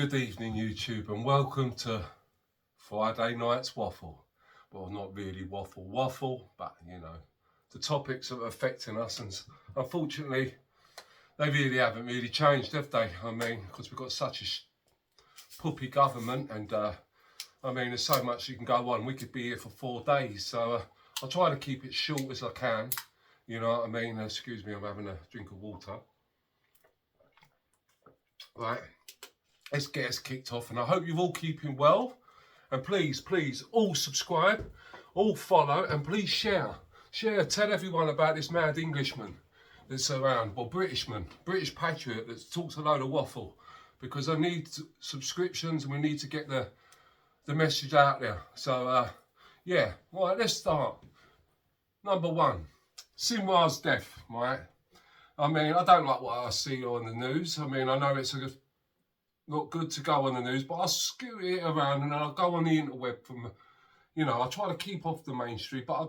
Good evening, YouTube, and welcome to Friday night's Waffle. Well, not really waffle, but you know, the topics that are affecting us, and unfortunately, they really haven't really changed, have they? I mean, because we've got such a puppy government, and I mean, there's so much you can go on. We could be here for 4 days, so I'll try to keep it short as I can. You know what I mean? Excuse me, I'm having a drink of water. Right. Let's get us kicked off, and I hope you're all keeping well. And please, all subscribe, all follow, and please share. Tell everyone about this mad Englishman that's around, or Britishman, British patriot that talks a load of waffle. Because I need subscriptions, and we need to get the message out there. So, yeah, right, let's start. Number one, Sinwar's death, right? I mean, I don't like what I see on the news. I mean, I know it's not good to go on the news, but I'll scoot it around and I'll go on the interweb from, you know, I'll try to keep off the mainstream, but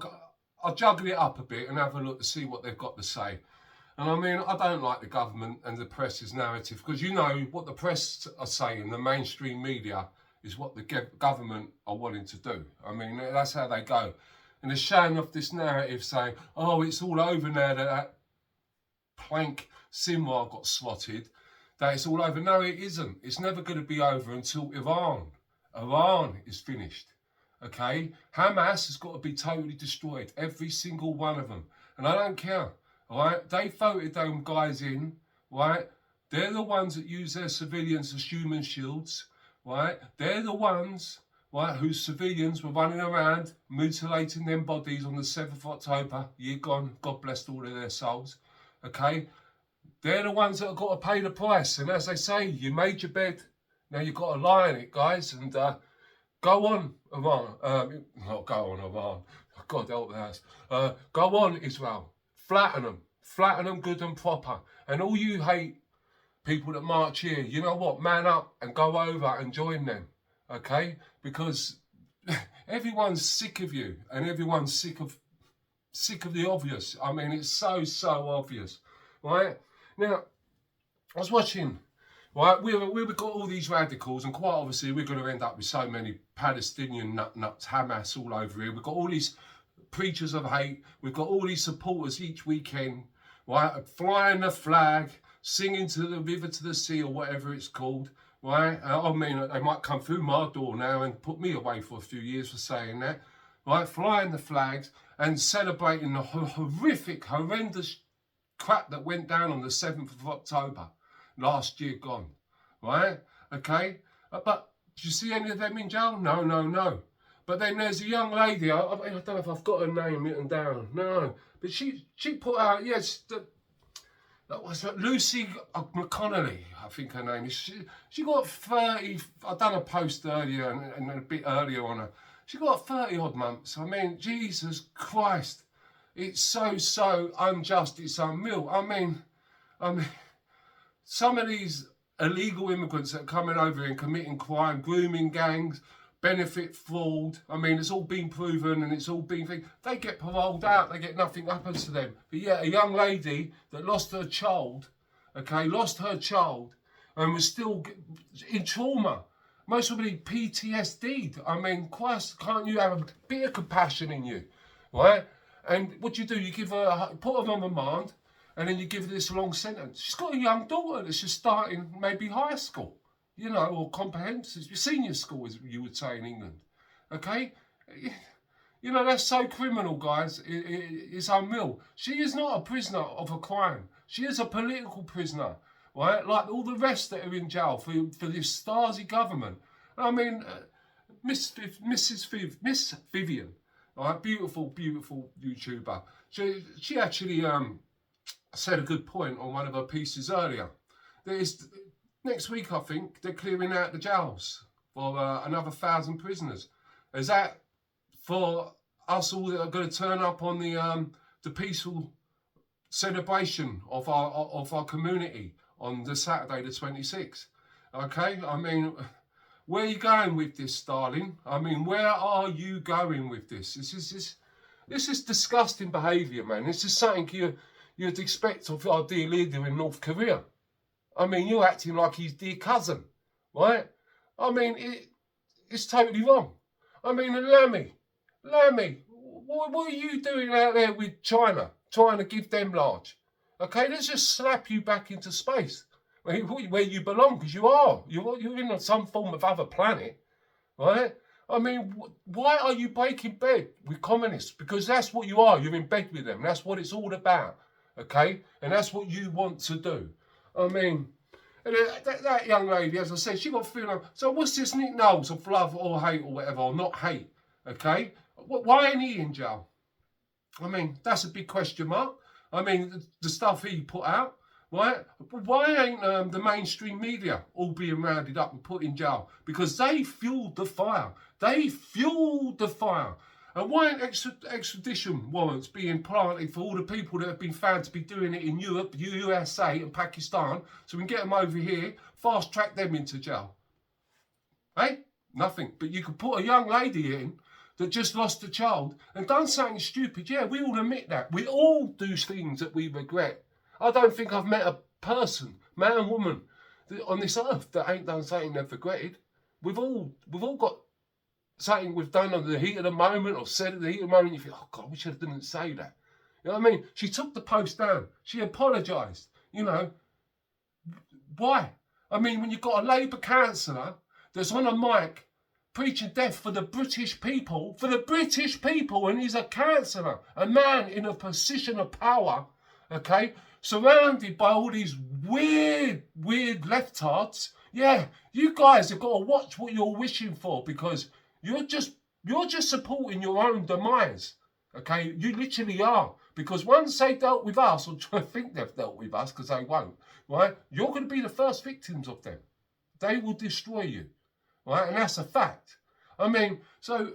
I'll juggle it up a bit and have a look to see what they've got to say. And I mean, I don't like the government and the press's narrative, because you know what the press are saying, the mainstream media, is what the government are wanting to do. I mean, that's how they go. And they're showing off this narrative saying, oh, it's all over now that plank Sinwar got slotted, that it's all over. No, it isn't. It's never going to be over until Iran is finished. Okay? Hamas has got to be totally destroyed. Every single one of them. And I don't care. All right? They voted them guys in. Right? They're the ones that use their civilians as human shields. Right? They're the ones, right, whose civilians were running around mutilating their bodies on the 7th of October. Year gone. God bless all of their souls. Okay? They're the ones that have got to pay the price. And as they say, you made your bed. Now you've got to lie in it, guys. And go on, Iran. Not go on, Iran. God help the house. Go on, Israel. Flatten them. Flatten them good and proper. And all you hate people that march here, you know what? Man up and go over and join them. Okay? Because everyone's sick of you. And everyone's sick of the obvious. I mean, it's so obvious. Right? Now, I was watching, right, we've got all these radicals, and quite obviously we're going to end up with so many Palestinian nuts, Hamas all over here. We've got all these preachers of hate, we've got all these supporters each weekend, right, flying the flag, singing to the river to the sea, or whatever it's called, right? I mean, they might come through my door now and put me away for a few years for saying that, right, flying the flags and celebrating the horrific, horrendous crap that went down on the 7th of October last year gone, right? Okay, but do you see any of them in jail? No. But then there's a young lady, I don't know if I've got her name written down, no, but she put out, yes, that was Lucy McConnelly, I think her name is. She got 30, I've done a post earlier and a bit earlier on her, she got 30 odd months. I mean, Jesus Christ. It's so unjust. It's unreal. I mean, some of these illegal immigrants that are coming over here and committing crime, grooming gangs, benefit fraud. I mean, it's all been proven and it's all been. They get paroled out. They get nothing happens to them. But yeah, a young lady that lost her child, okay, and was still in trauma. Most of them PTSD'd. I mean, Christ, can't you have a bit of compassion in you, right? And what do? You give her, put her on remand, and then you give her this long sentence. She's got a young daughter that's just starting maybe high school, you know, or comprehensive, senior school, as you would say in England. Okay? You know, that's so criminal, guys. It's unreal. She is not a prisoner of a crime. She is a political prisoner, right? Like all the rest that are in jail for this Stasi government. I mean, Miss Vivian. All right, beautiful YouTuber. She actually said a good point on one of her pieces earlier. Next week, I think, they're clearing out the jails for another 1,000 prisoners. Is that for us all that are going to turn up on the peaceful celebration of our community on the Saturday the 26th? Okay, I mean, where are you going with this, darling? I mean, where are you going with this? This is disgusting behaviour, man. This is something you'd expect of our dear leader in North Korea. I mean, you're acting like he's dear cousin. right? I mean, it's totally wrong. I mean, Lammy, what are you doing out there with China, trying to give them large? Okay, let's just slap you back into space where you belong, because you are. You're in some form of other planet, right? I mean, why are you breaking bed with communists? Because that's what you are. You're in bed with them. That's what it's all about, okay? And that's what you want to do. I mean, and that young lady, as I said, she got feeling. So what's this Nick Knowles of love or hate or whatever, or not hate, okay? Why ain't he in jail? I mean, that's a big question mark. I mean, the stuff he put out, right? Why ain't the mainstream media all being rounded up and put in jail? Because they fueled the fire. They fueled the fire. And why aren't extradition warrants being planted for all the people that have been found to be doing it in Europe, USA and Pakistan, so we can get them over here, fast track them into jail? Hey? Nothing. But you could put a young lady in that just lost a child and done something stupid. Yeah, we all admit that. We all do things that we regret. I don't think I've met a person, man and woman, on this earth that ain't done something they've regretted. We've all got something we've done on the heat of the moment or said at the heat of the moment. You think, oh God, I wish I didn't say that. You know what I mean? She took the post down. She apologised. You know, why? I mean, when you've got a Labour councillor that's on a mic preaching death for the British people, and he's a councillor, a man in a position of power, okay, surrounded by all these weird leftards. Yeah, you guys have got to watch what you're wishing for, because you're just supporting your own demise, okay? You literally are, because once they dealt with us, or I think they've dealt with us, because they won't, right? You're going to be the first victims of them. They will destroy you. Right, and that's a fact. I mean, so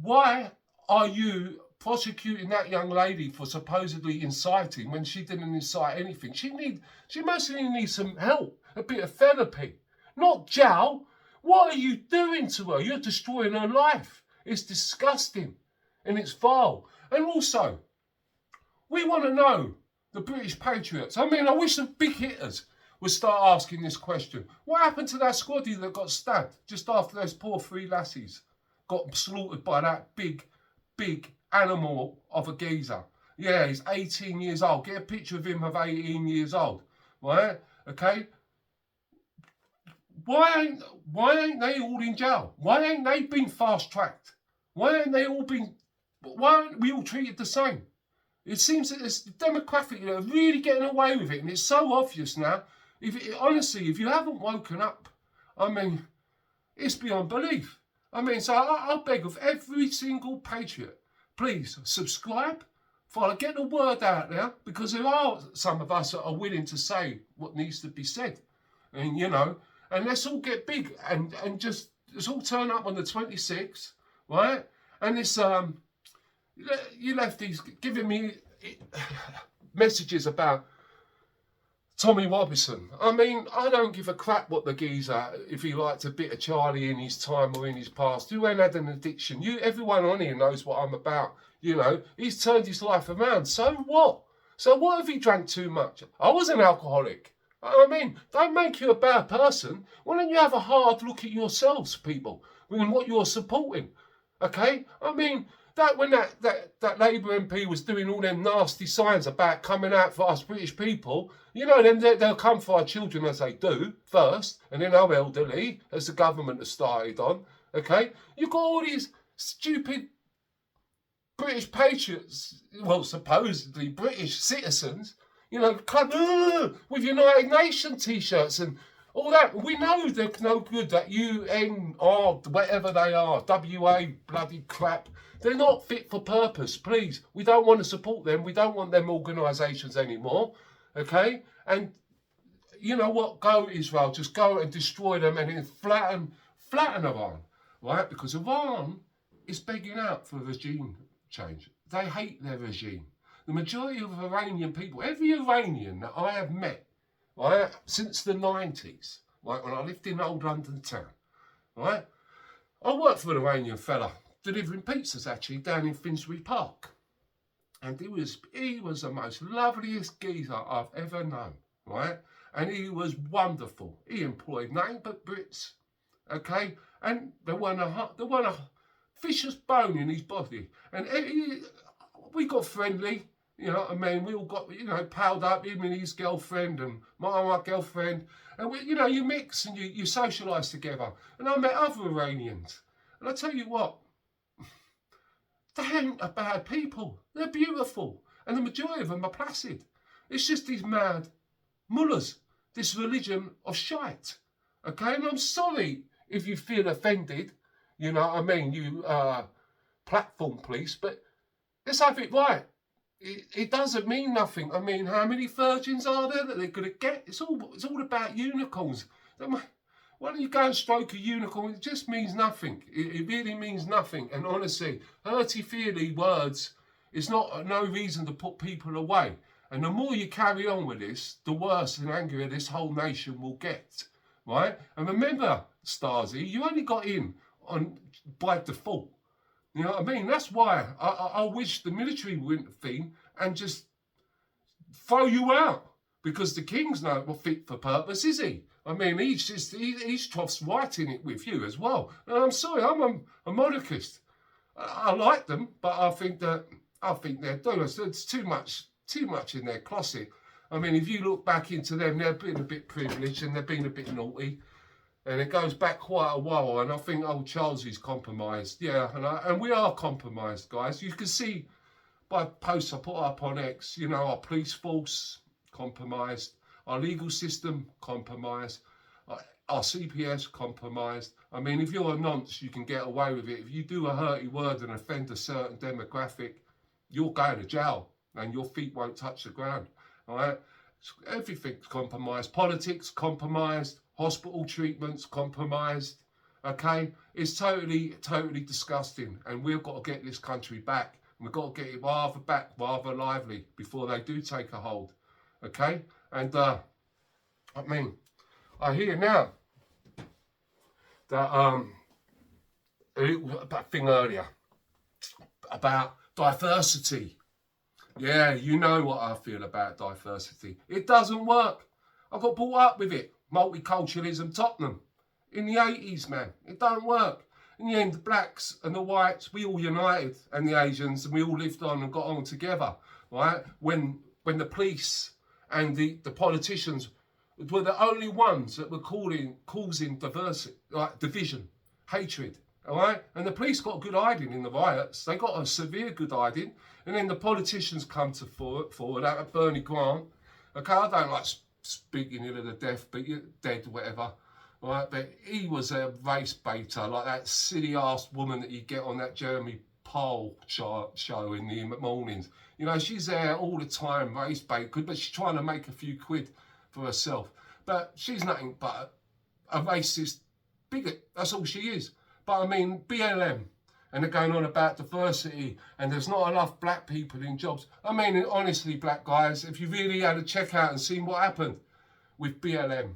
why are you prosecuting that young lady for supposedly inciting when she didn't incite anything? She mostly needs some help, a bit of therapy, not jail. What are you doing to her? You're destroying her life. It's disgusting, and it's vile. And also, we want to know, the British patriots. I mean, I wish the big hitters would start asking this question. What happened to that squaddy that got stabbed just after those poor three lassies got slaughtered by that big animal of a geezer? Yeah, he's 18 years old. Get a picture of him of 18 years old, right? Okay. Why ain't they all in jail? Why ain't they been fast tracked? Why aren't we all treated the same? It seems that this demographic are really getting away with it, and it's so obvious now. Honestly, if you haven't woken up, I mean, it's beyond belief. I mean, so I beg of every single patriot, please subscribe, follow, get the word out there, because there are some of us that are willing to say what needs to be said. And, you know, and let's all get big and just, let's all turn up on the 26th, right? And this, you lefties giving me messages about Tommy Robinson. I mean, I don't give a crap what the geezer, if he liked a bit of Charlie in his time or in his past. Who ain't had an addiction? Everyone on here knows what I'm about. You know, he's turned his life around. So what? So what if he drank too much? I was an alcoholic. I mean, don't make you a bad person. Why don't you have a hard look at yourselves, people, and what you're supporting? Okay? I mean, when that Labour MP was doing all them nasty signs about coming out for us British people, you know, then they'll come for our children, as they do first, and then our elderly, as the government has started on. Okay, you've got all these stupid British patriots, well, supposedly British citizens, you know, with United Nations t-shirts and all that. We know they're no good, that UN or whatever they are, WA, bloody crap. They're not fit for purpose, please. We don't want to support them. We don't want them organisations anymore, okay? And you know what? Go Israel, just go and destroy them and then flatten Iran, right? Because Iran is begging out for regime change. They hate their regime. The majority of Iranian people, every Iranian that I have met, right, since the 90s, right, when I lived in old London town, right, I worked for an Iranian fella delivering pizzas actually down in Finsbury Park, and he was the most loveliest geezer I've ever known, right? and he was wonderful. He employed nothing but Brits, okay? And there weren't a vicious bone in his body. And we got friendly, you know what I mean? We all got, you know, palled up, him and his girlfriend and my girlfriend. And, we, you know, you mix and you socialise together. And I met other Iranians. And I tell you what, they ain't a bad people. They're beautiful. And the majority of them are placid. It's just these mad mullahs, this religion of shite. Okay? And I'm sorry if you feel offended, you know what I mean, you platform police, but let's have it right. It doesn't mean nothing. I mean, how many virgins are there that they're going to get? It's all about unicorns. Why don't you go and stroke a unicorn? It just means nothing. It really means nothing. And honestly, hurty-feely words is not no reason to put people away. And the more you carry on with this, the worse and angrier this whole nation will get, right? And remember, Stasi, you only got in by default. You know what I mean? That's why I wish the military would intervene and just throw you out. Because the king's not fit for purpose, is he? I mean, he's troughs right in it with you as well. And I'm sorry, I'm a monarchist. I like them, but I think they're doing it's too much in their closet. I mean, if you look back into them, they've been a bit privileged and they've been a bit naughty. And it goes back quite a while, and I think old Charles is compromised. Yeah, and we are compromised, guys. You can see by posts I put up on X, you know, our police force, compromised. Our legal system, compromised. Our CPS, compromised. I mean, if you're a nonce, you can get away with it. If you do a hurty word and offend a certain demographic, you're going to jail, and your feet won't touch the ground, all right? Everything's compromised. Politics, compromised. Hospital treatments, compromised, okay? It's totally disgusting, and we've got to get this country back. We've got to get it rather lively before they do take a hold, okay? And, I mean, I hear now that, that thing earlier about diversity. Yeah, you know what I feel about diversity. It doesn't work. I got brought up with it. Multiculturalism, Tottenham. In the 80s, man. It don't work. In the end, the blacks and the whites, we all united, and the Asians, and we all lived on and got on together, right? When the police and the politicians were the only ones that were causing diversity, like division, hatred, all right? And the police got a good hiding in the riots. They got a severe good hiding. And then the politicians come to forward out of Bernie Grant. Okay, I don't like speaking ill of the deaf, but you're dead, whatever. Right, but he was a race baiter, like that silly ass woman that you get on that Jeremy Powell show in the mornings. You know, she's there all the time, race bait, but she's trying to make a few quid for herself. But she's nothing but a racist bigot. That's all she is. But I mean, BLM, and they're going on about diversity, and there's not enough black people in jobs. I mean, honestly, black guys, if you really had a check out and seen what happened with BLM,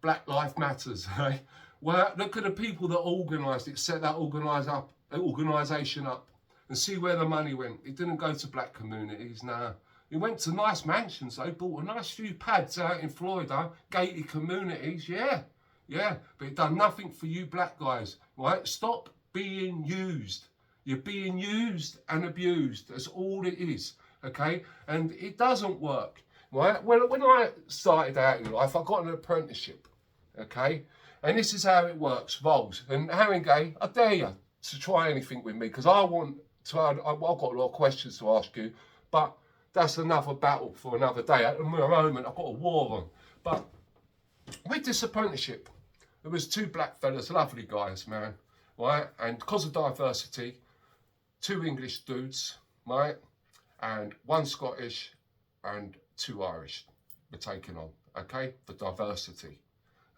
Black Lives Matters, right? Well, look at the people that organised it, set that organisation up, and see where the money went. It didn't go to black communities, nah. It went to nice mansions. They bought a nice few pads out in Florida, gated communities, yeah, but it done nothing for you black guys, right? Stop being used. You're being used and abused. That's all it is, okay? And it doesn't work, right? When I started out in life, I got an apprenticeship, okay? And this is how it works, roles. And Haringey, I dare you to try anything with me, because I've got a lot of questions to ask you, but that's another battle for another day. At the moment, I've got a war on. But with this apprenticeship, there was two black fellas, lovely guys, man, right? And because of diversity, 2 English dudes, right? And 1 Scottish and 2 Irish were taken on, okay? For diversity,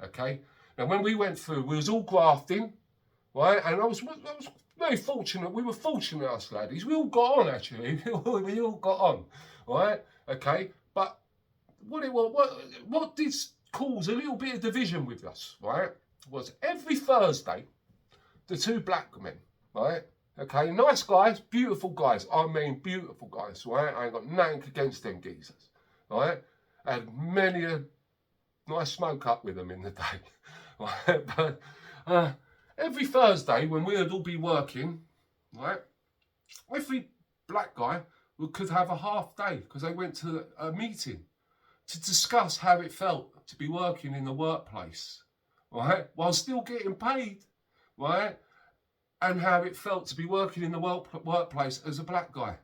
okay? Now, when we went through, we was all grafting, right? And I was very fortunate. We were fortunate, us ladies. We all got on, actually. We all got on, right? Okay? But what did cause a little bit of division with us, right, was every Thursday, the 2 black men, right? Okay, nice guys, beautiful guys. I mean, beautiful guys, right? I ain't got nothing against them geezers, right? And many nice smoke up with them in the day. Right? But every Thursday when we would all be working, right, every black guy could have a half day because they went to a meeting to discuss how it felt to be working in the workplace, right, while still getting paid, right, and how it felt to be working in the workplace as a black guy.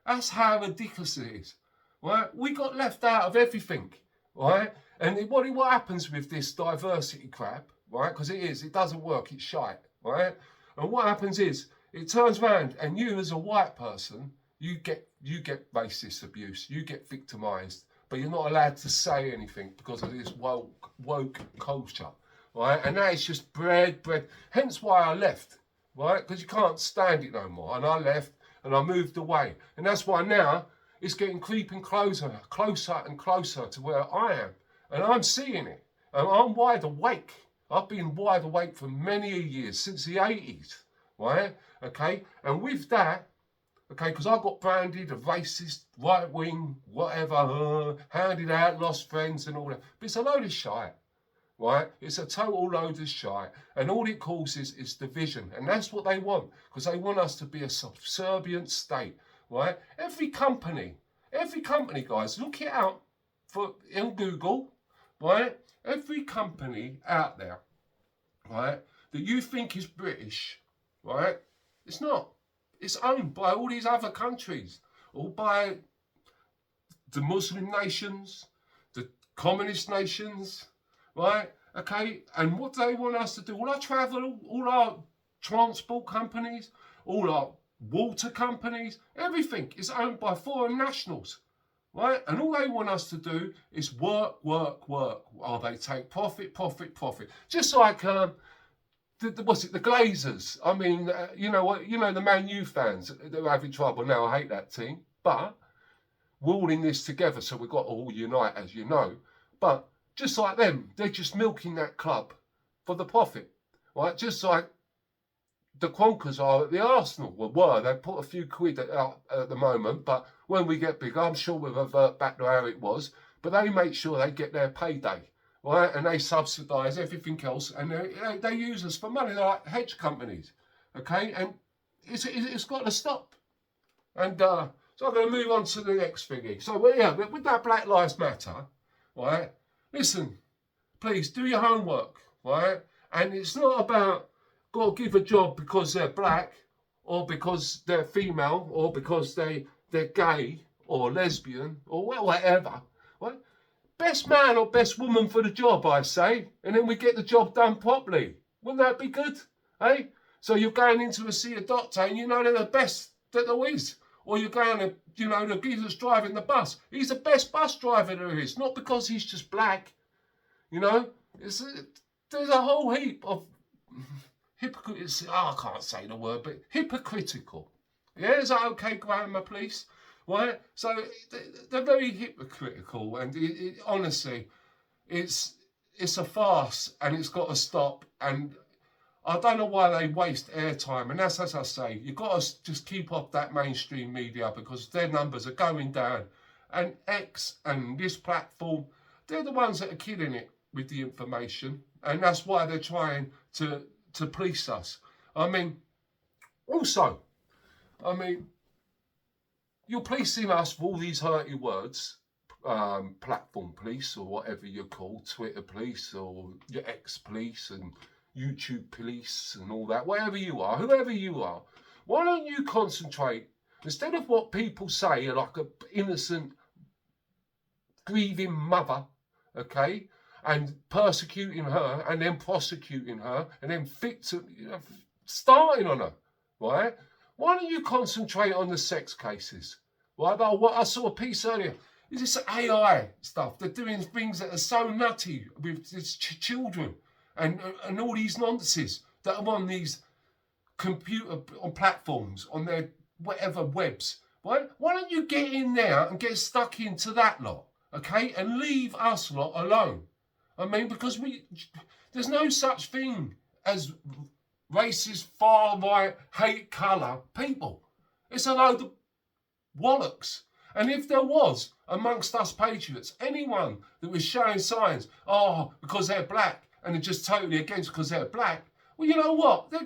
That's how ridiculous it is, right? We got left out of everything, right? And what happens with this diversity crap, right? Because it doesn't work, it's shite, right? And what happens is, it turns around and you as a white person, you get racist abuse, you get victimised, but you're not allowed to say anything because of this woke culture, right? And that is just bread. Hence why I left, right? Because you can't stand it no more. And I left and I moved away. And that's why now it's getting creeping closer and closer to where I am. And I'm seeing it. And I'm wide awake. I've been wide awake for many years, since the 80s, right? Okay? And with that, okay, because I got branded a racist, right wing, whatever, handed out, lost friends and all that. But it's a load of shite, right? It's a total load of shite. And all it causes is division. And that's what they want, because they want us to be a subservient state, right? Every company, guys, look it out in Google, right? Every company out there, right, that you think is British, right? It's not. It's owned by all these other countries, or by the Muslim nations, the communist nations, right? Okay, and what they want us to do, all our travel, all our transport companies, all our water companies, everything is owned by foreign nationals, right? And all they want us to do is work. Oh, they take profit. Just like the Glazers. I mean, you know what? You know, the Man U fans, they're having trouble now. I hate that team, but we're all in this together, so we've got to all unite, as you know. But just like them, they're just milking that club for the profit, right? Just like the Quonkers are at the Arsenal. Well, they put a few quid out at the moment, but when we get bigger, I'm sure we'll revert back to how it was. But they make sure they get their payday, right? And they subsidise everything else, and they use us for money. They're like hedge companies, okay? And it's got to stop. And so I'm going to move on to the next thingy. So yeah, with that Black Lives Matter, right? Listen, please do your homework, right? And it's not about got to give a job because they're black, or because they're female, or because they're gay or lesbian or whatever, right? Best man or best woman for the job, I say, and then we get the job done properly. Wouldn't that be good, eh? So you're going in to see a doctor and you know they're the best that there is. Or you're going to, you know, the geezer that's driving the bus. He's the best bus driver there is, not because he's just black. You know, there's a whole heap of hypocrites. Oh, I can't say the word, but hypocritical. Yeah, is that okay, grammar, please? Right? So they're very hypocritical, and honestly, it's a farce, and it's got to stop. And I don't know why they waste airtime, and that's as I say, you've got to just keep off that mainstream media because their numbers are going down. And X and this platform, they're the ones that are killing it with the information, and that's why they're trying to police us. I mean, also, you're policing us for all these hurty words, platform police or whatever you're called, Twitter police or your X police and YouTube police and all that, wherever you are, whoever you are, why don't you concentrate, instead of what people say, like an innocent, grieving mother, okay, and persecuting her and then prosecuting her and then starting on her, right? Why don't you concentrate on the sex cases, right? I saw a piece earlier. Is this AI stuff? They're doing things that are so nutty with children. And all these nonsenses that are on these computer on platforms, on their whatever webs. Why don't you get in there and get stuck into that lot, okay? And leave us lot alone. I mean, because there's no such thing as racist, far-right, hate colour people. It's a load of bollocks. And if there was, amongst us patriots, anyone that was showing signs, oh, because they're black, and they're just totally against because they're black, well, you know what? They'll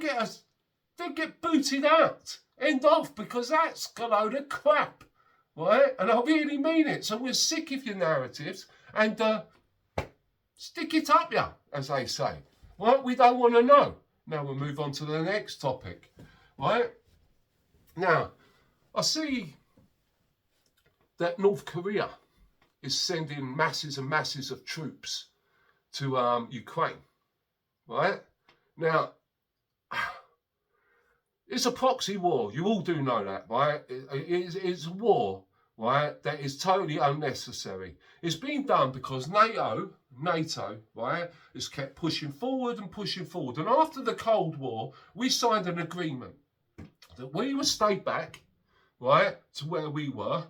get booted out. End off, because that's a load of crap, right? And I really mean it. So we're sick of your narratives, and stick it up ya, as they say. Right? We don't want to know. Now we'll move on to the next topic, right? Now, I see that North Korea is sending masses and masses of troops to Ukraine, right? Now, it's a proxy war. You all do know that, right? It's a war, right, that is totally unnecessary. It's been done because NATO, right, has kept pushing forward and pushing forward. And after the Cold War, we signed an agreement that we would stay back, right, to where we were,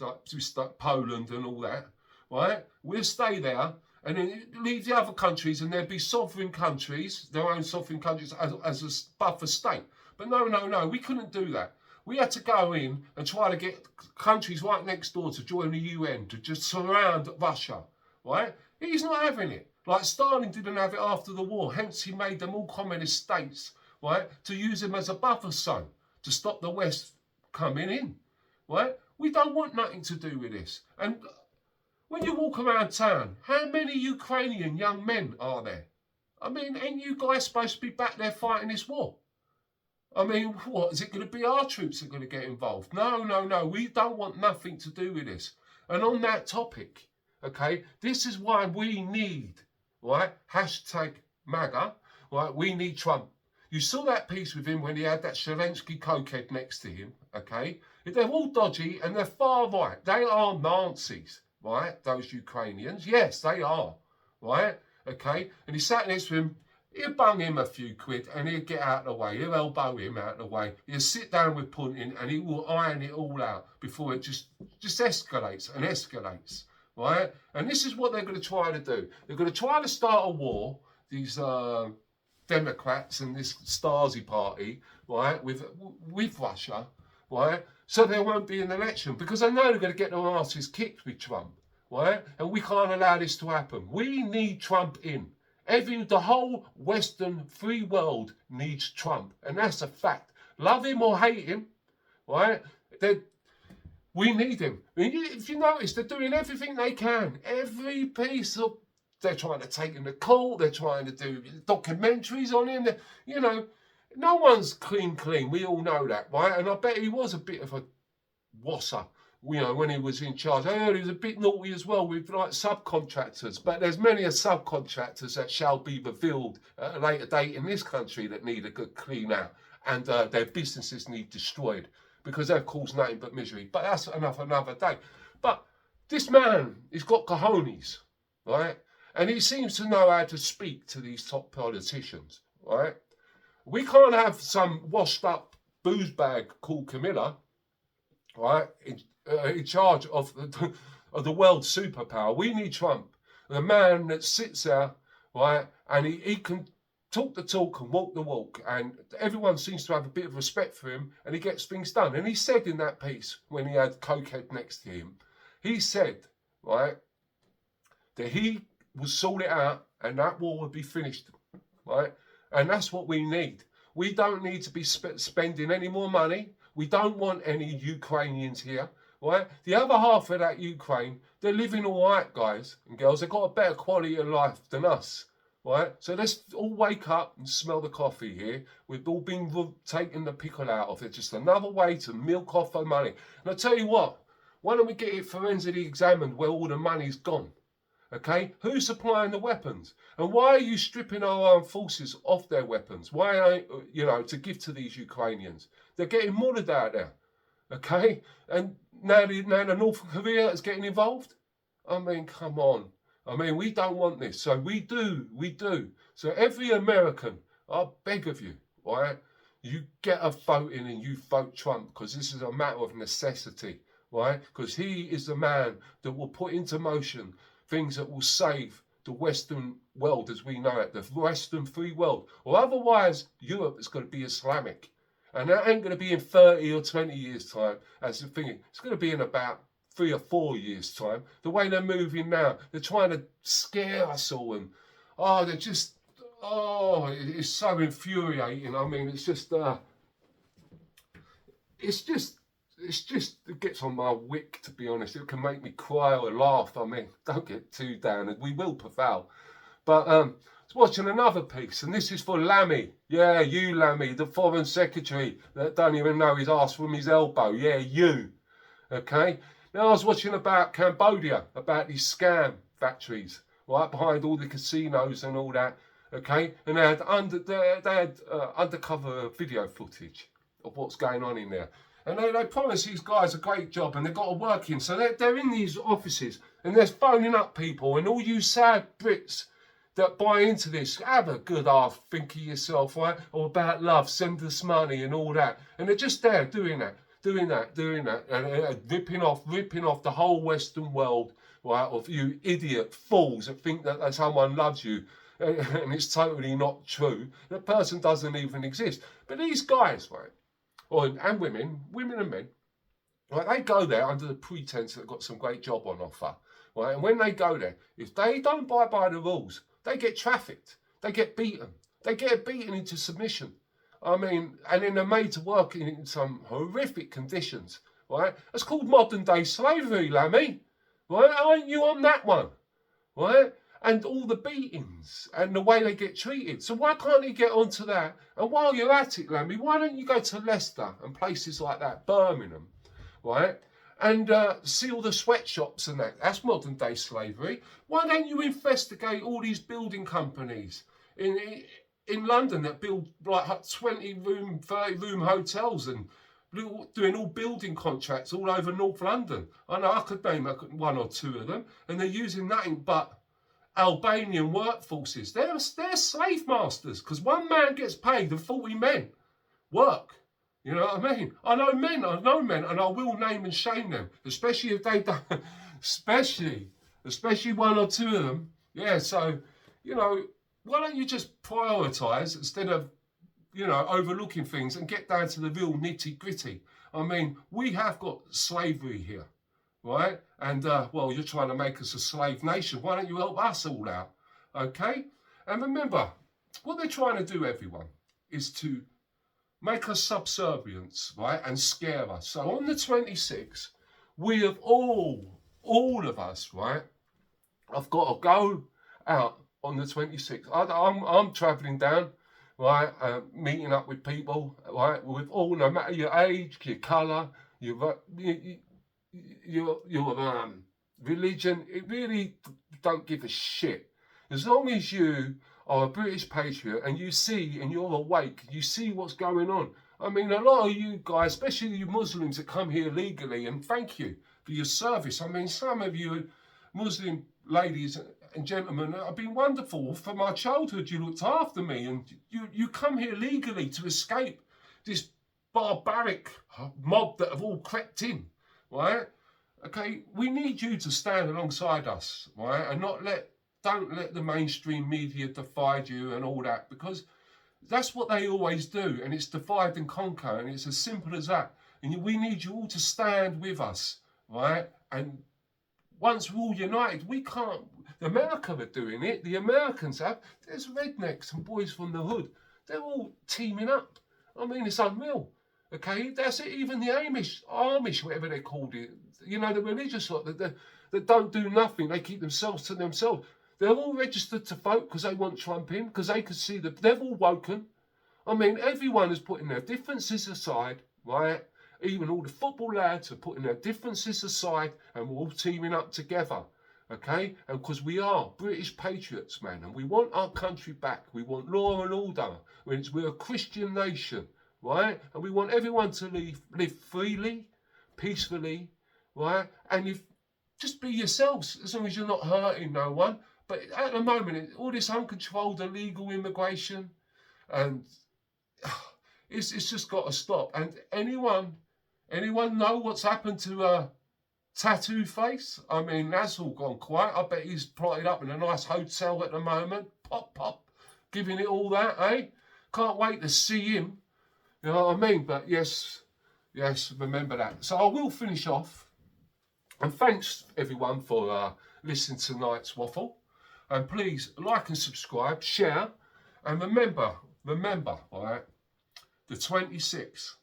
like Poland and all that, right? We'll stay there and then leave the other countries, and there'd be sovereign countries, their own sovereign countries as a buffer state. But no, we couldn't do that. We had to go in and try to get countries right next door to join the UN, to just surround Russia, right? He's not having it. Like Stalin didn't have it after the war, hence he made them all communist states, right? To use them as a buffer zone, to stop the West coming in, right? We don't want nothing to do with this. And when you walk around town, how many Ukrainian young men are there? I mean, ain't you guys supposed to be back there fighting this war? I mean, what, is it going to be our troops that are going to get involved? No, we don't want nothing to do with this. And on that topic, okay, this is why we need, right, hashtag MAGA, right, we need Trump. You saw that piece with him when he had that Zelensky cokehead next to him, okay? They're all dodgy and they're far right. They are Nazis, right, those Ukrainians. Yes, they are, right, okay? And he sat next to him. He'll bung him a few quid and he'll get out of the way. He'll elbow him out of the way. He'll sit down with Putin and he will iron it all out before it just escalates and escalates, right? And this is what they're going to try to do. They're going to try to start a war, these Democrats and this Stasi party, right, with Russia, right? So there won't be an election because they know they're going to get their asses kicked with Trump, right? And we can't allow this to happen. We need Trump in. The whole Western free world needs Trump, and that's a fact. Love him or hate him, right? We need him. I mean, if you notice, they're doing everything they can. Every piece of, they're trying to take him to court. They're trying to do documentaries on him. You know, no one's clean. We all know that, right? And I bet he was a bit of a wasser, you know, when he was in charge. I heard he was a bit naughty as well with like subcontractors, but there's many a subcontractors that shall be revealed at a later date in this country that need a good clean out, and their businesses need destroyed because they've caused nothing but misery. But that's another day. But this man, he's got cojones, right? And he seems to know how to speak to these top politicians, right? We can't have some washed up booze bag called Camilla, right, in charge of the world superpower. We need Trump, the man that sits there, right, and he can talk the talk and walk the walk, and everyone seems to have a bit of respect for him, and he gets things done. And he said in that piece, when he had Cokehead next to him, he said, right, that he would sort it out and that war would be finished, right? And that's what we need. We don't need to be spending any more money. We don't want any Ukrainians here, right? The other half of that Ukraine, they're living all right, guys and girls. They've got a better quality of life than us, right? So let's all wake up and smell the coffee here. We've all been taking the pickle out of it. Just another way to milk off our money. And I tell you what, why don't we get it forensically examined where all the money's gone? Okay, who's supplying the weapons? And why are you stripping our armed forces off their weapons? Why, you know, to give to these Ukrainians? They're getting murdered out there, okay? And now the North Korea is getting involved? I mean, come on. I mean, we don't want this. So we do. So every American, I beg of you, right? You get a vote in and you vote Trump because this is a matter of necessity, right? Because he is the man that will put into motion things that will save the Western world as we know it, the Western free world. Or otherwise, Europe is going to be Islamic. And that ain't going to be in 30 or 20 years' time as the thing. It's going to be in about 3 or 4 years' time. The way they're moving now, they're trying to scare us all, and they're just, it's so infuriating. I mean, it's just, it gets on my wick, to be honest. It can make me cry or laugh. I mean, don't get too down, and we will prevail. But I was watching another piece, and this is for Lammy. Yeah, you, Lammy, the Foreign Secretary that don't even know his arse from his elbow. Yeah, you. Okay? Now, I was watching about Cambodia, about these scam factories, right, behind all the casinos and all that. Okay? And they had undercover video footage of what's going on in there. And they promise these guys a great job, and they've got to work in. So they're in these offices, and they're phoning up people, and all you sad Brits that buy into this, have a good half think of yourself, right? Or about love, send us money and all that. And they're just there doing that, and ripping off the whole Western world, right? Of you idiot fools that think that someone loves you. And it's totally not true. That person doesn't even exist. But these guys, right? And women and men, right, they go there under the pretense that they've got some great job on offer, right? And when they go there, if they don't abide by the rules, they get trafficked, they get beaten into submission. I mean, and then they're made to work in some horrific conditions, right? It's called modern day slavery, Lammy, right? Aren't you on that one, right? And all the beatings and the way they get treated. So why can't you get onto that? And while you're at it, Lammy, why don't you go to Leicester and places like that, Birmingham, right? And see all the sweatshops and that. That's modern day slavery. Why don't you investigate all these building companies in London that build like 20-room, 30-room hotels and doing all building contracts all over North London? I know I could name one or two of them, and they're using nothing but Albanian workforces. They're slave masters, because one man gets paid and 40 men work. You know what I mean? I know men, and I will name and shame them, especially if they don't, especially one or two of them. Yeah, so, you know, why don't you just prioritise instead of, you know, overlooking things and get down to the real nitty gritty? I mean, we have got slavery here, right? And, well, you're trying to make us a slave nation. Why don't you help us all out, okay? And remember, what they're trying to do, everyone, is to make us subservient, right, and scare us. So on the 26th, we have all of us, right, I've got to go out on the 26th. I'm travelling down, right, meeting up with people, right, with all, no matter your age, your colour, your religion, it really don't give a shit. As long as you are a British patriot and you see and you're awake, you see what's going on. I mean, a lot of you guys, especially you Muslims that come here legally, and thank you for your service. I mean, some of you Muslim ladies and gentlemen have been wonderful. From my childhood, you looked after me, and you come here legally to escape this barbaric mob that have all crept in, right? Okay, we need you to stand alongside us, right, and don't let the mainstream media divide you and all that, because that's what they always do, and it's divide and conquer, and it's as simple as that. And we need you all to stand with us, right? And once we're all united, we can't. America are doing it. The Americans have. There's rednecks and boys from the hood. They're all teaming up. I mean, it's unreal. Okay, that's it. Even the Amish, whatever they called it. You know, the religious lot that don't do nothing. They keep themselves to themselves. They're all registered to vote because they want Trump in, because they can see that they've all woken. I mean, everyone is putting their differences aside, right? Even all the football lads are putting their differences aside, and we're all teaming up together, okay? And because we are British patriots, man, and we want our country back. We want law and order. We're a Christian nation, right? And we want everyone to live freely, peacefully, right? And just be yourselves, as long as you're not hurting no one. But at the moment, all this uncontrolled illegal immigration, and it's just got to stop. And anyone know what's happened to Tattoo Face? I mean, that's all gone quiet. I bet he's plotted up in a nice hotel at the moment. Pop, giving it all that, eh? Can't wait to see him. You know what I mean? But yes, remember that. So I will finish off And thanks everyone for listening to tonight's waffle. And please like and subscribe, share, and remember, all right, the 26th,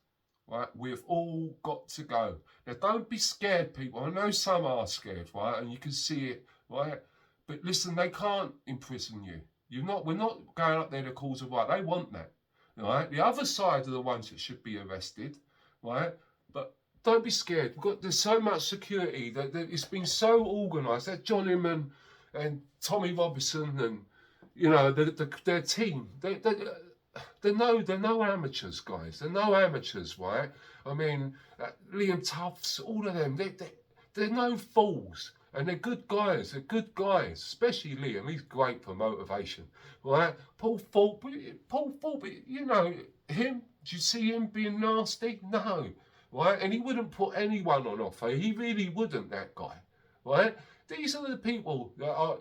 right, we've all got to go. Now, don't be scared, people. I know some are scared, right, and you can see it, right, but listen, they can't imprison you. We're not going up there to cause a riot. They want that, right? The other side are the ones that should be arrested, right? But don't be scared. There's so much security that it's been so organised. That John Inman and Tommy Robinson and their team. They're no amateurs, guys. They're no amateurs, right? I mean, Liam Tufts, all of them. They're no fools. And they're good guys. They're good guys. Especially Liam. He's great for motivation, right? Paul Thorpe, you know, him, do you see him being nasty? No, right? And he wouldn't put anyone on offer. He really wouldn't, that guy, right? These are the people that are,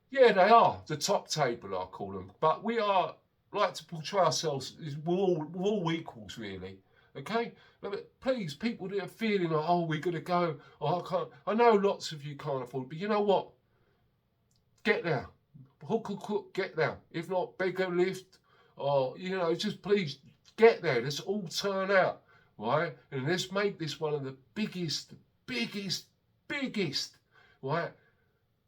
yeah, they are the top table, I call them. But we are like to portray ourselves as we're all equals, really. Okay? But please, people that are feeling like, oh, we're going to go, oh, I can't. I know lots of you can't afford, but you know what? Get there. Hook or crook, get there. If not, beg a lift, or, you know, just please get there. Let's all turn out, right? And let's make this one of the biggest, right?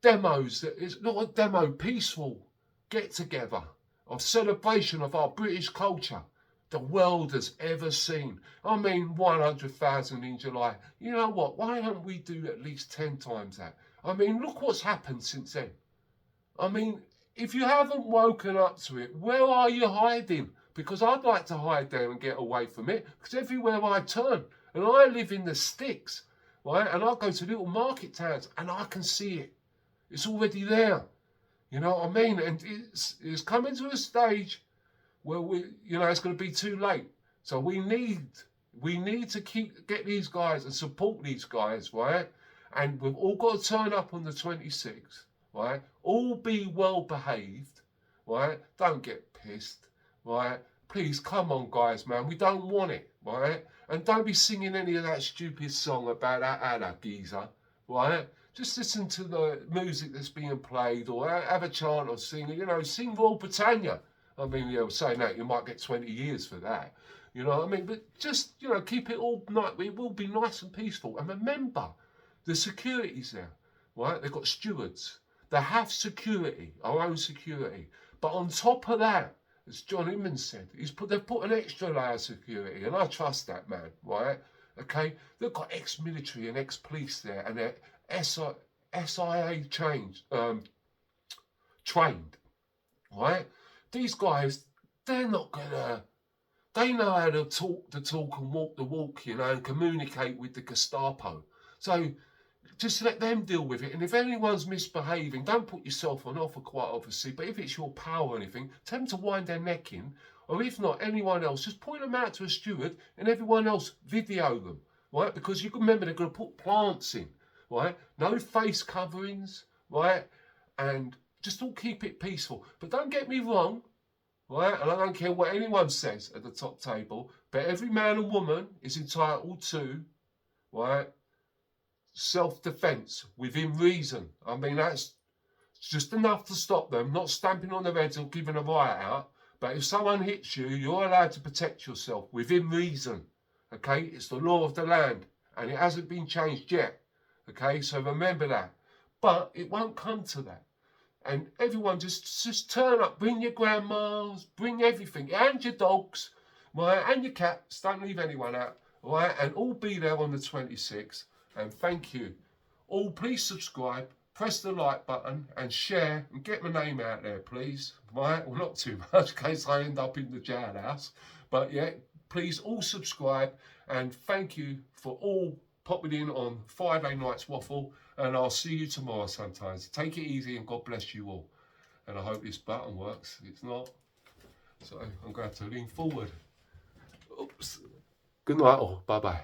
Demos, that is not a demo, peaceful get together of celebration of our British culture the world has ever seen. I mean, 100,000 in July. You know what? Why don't we do at least 10 times that? I mean, look what's happened since then. I mean, if you haven't woken up to it, where are you hiding? Because I'd like to hide there and get away from it, because everywhere I turn, and I live in the sticks, right? And I go to little market towns and I can see it. It's already there. You know what I mean? And it's coming to a stage where it's going to be too late. So we need to get these guys and support these guys, right? And we've all got to turn up on the 26th, right? All be well behaved, right? Don't get pissed, right? Please, come on, guys, man. We don't want it, right? And don't be singing any of that stupid song about that Anna geezer, right? Just listen to the music that's being played, or have a chant or sing, sing Royal Britannia. I mean, saying that, you might get 20 years for that. You know what I mean? But just, keep it all nice. It will be nice and peaceful. And remember, the security's there, right? They've got stewards. They have security, our own security. But on top of that, as John Inman said, they've put an extra layer of security. And I trust that, man, right? Okay? They've got ex-military and ex-police there. And they're SIA trained, right? These guys, they're not gonna. They know how to talk the talk and walk the walk, and communicate with the Gestapo. So just let them deal with it. And if anyone's misbehaving, don't put yourself on offer, quite obviously. But if it's your pal or anything, tell them to wind their neck in. Or if not, anyone else, just point them out to a steward, and everyone else video them, right? Because you can remember they're going to put plants in, right? No face coverings, right? And just all keep it peaceful. But don't get me wrong, right? And I don't care what anyone says at the top table, but every man and woman is entitled to, right, self-defence within reason. I mean, that's just enough to stop them, not stamping on their heads or giving a riot out. But if someone hits you, you're allowed to protect yourself within reason. Okay? It's the law of the land, and it hasn't been changed yet. Okay? So remember that. But it won't come to that. And everyone just turn up, bring your grandmas, bring everything, and your dogs, right, and your cats, don't leave anyone out, right, and all be there on the 26th, and thank you. All please subscribe, press the like button, and share, and get my name out there, please, right, well, not too much, in case I end up in the jailhouse, but yeah, please all subscribe, and thank you for all popping in on Friday night's waffle, and I'll see you tomorrow sometimes. Take it easy and God bless you all. And I hope this button works. It's not. So I'm going to have to lean forward. Oops. Good night all. Bye-bye.